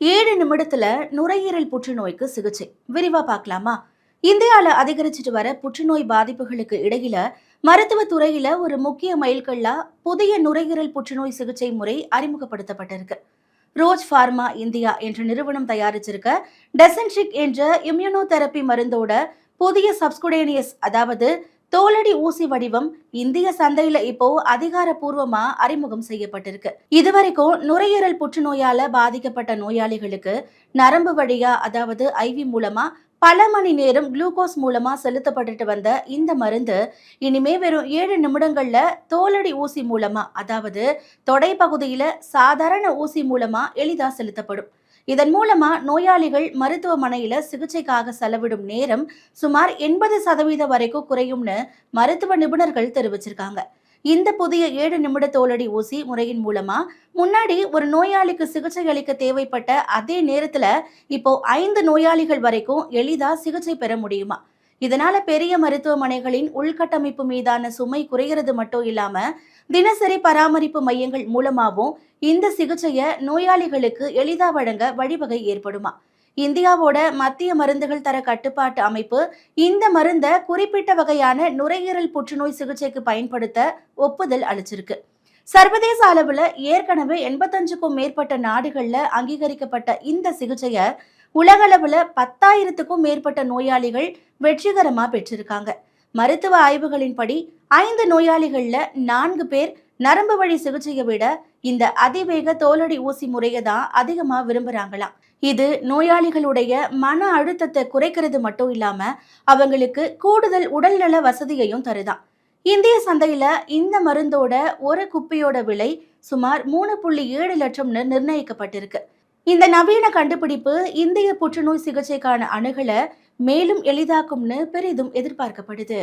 7 நிமிடத்துல நுரையீரல் புற்றுநோய்க்கு சிகிச்சை விரிவா பார்க்கலாமா? இந்தியால அதிகரிச்சிட்டு வர புற்றுநோய் பாதிப்புகளுக்கு இடையில மருத்துவத் துறையில ஒரு முக்கிய மைல்கல்லா புதிய நுரையீரல் புற்றுநோய் சிகிச்சை முறை அறிமுகப்படுத்தப்பட்டிருக்கு. ரோஜ் பார்மா இந்தியா என்ற நிறுவனம் தயாரிச்சிருக்க டெசன்ட்ரிக் என்ற இம்யூனோதெரபி மருந்தோட புதிய சப்ஸ்குடேனியஸ், அதாவது தோலடி ஊசி வடிவம் இந்திய சந்தையில இப்போ அதிகாரப்பூர்வமா அறிமுகம் செய்யப்பட்டிருக்கு. இதுவரைக்கும் நுரையீரல் புற்றுநோயால பாதிக்கப்பட்ட நோயாளிகளுக்கு நரம்பு வழியா, அதாவது ஐவி மூலமா பல மணி நேரம் குளுக்கோஸ் மூலமா செலுத்தப்பட்டுட்டு வந்த இந்த மருந்து இனிமே வெறும் 7 நிமிடங்கள்ல தோலடி ஊசி மூலமா, அதாவது தொடை பகுதியில சாதாரண ஊசி மூலமா எளிதா செலுத்தப்படும். இதன் மூலமா நோயாளிகள் மருத்துவமனையில சிகிச்சைக்காக செலவிடும் நேரம் சுமார் 80% வரைக்கும் குறையும்னு மருத்துவ நிபுணர்கள் தெரிவிச்சிருக்காங்க. இந்த புதிய 7 நிமிட தோலடி ஊசி முறையின் மூலமா முன்னாடி ஒரு நோயாளிக்கு சிகிச்சை அளிக்க தேவைப்பட்ட அதே நேரத்துல இப்போ 5 நோயாளிகள் வரைக்கும் எளிதா சிகிச்சை பெற முடியுமா? இதனால பெரிய மருத்துவமனைகளின் உள்கட்டமைப்பு மீதான சுமை குறைகிறது மட்டும் இல்லாம தினசரி பராமரிப்பு மையங்கள் மூலமாகவும் இந்த சிகிச்சையை நோயாளிகளுக்கு எளிதா வழங்க வழிவகை ஏற்படுமா? இந்தியாவோட மத்திய மருந்துகள் தர கட்டுப்பாட்டு அமைப்பு இந்த மருந்தை குறிப்பிட்ட வகையான நுரையீரல் புற்றுநோய் சிகிச்சைக்கு பயன்படுத்த ஒப்புதல் அளிச்சிருக்கு. சர்வதேச அளவுல ஏற்கனவே 85க்கும் மேற்பட்ட நாடுகள்ல அங்கீகரிக்கப்பட்ட இந்த சிகிச்சைய உலகளவுல 10,000க்கும் மேற்பட்ட நோயாளிகள் வெற்றிகரமா பெற்றிருக்காங்க. மருத்துவ ஆய்வுகளின்படி 5 நோயாளிகள்ல 4 பேர் நரம்பு வழி சிகிச்சையை விட இந்த அதிவேக தோலடி ஊசி முறையை தான் அதிகமா விரும்புறாங்களாம். இது நோயாளிகளுடைய மன அழுத்தத்தை குறைக்கிறது மட்டும் இல்லாம அவங்களுக்கு கூடுதல் உடல்நல வசதியையும் தருதாம். இந்திய சந்தையில இந்த மருந்தோட ஒரு குப்பியோட விலை சுமார் 3,7 லட்சம்னு நிர்ணயிக்கப்பட்டிருக்கு. இந்த நவீன கண்டுபிடிப்பு இந்திய புற்றுநோய் சிகிச்சைக்கான அணுகலை மேலும் எளிதாக்கும்னு பெரிதும் எதிர்பார்க்கப்படுது.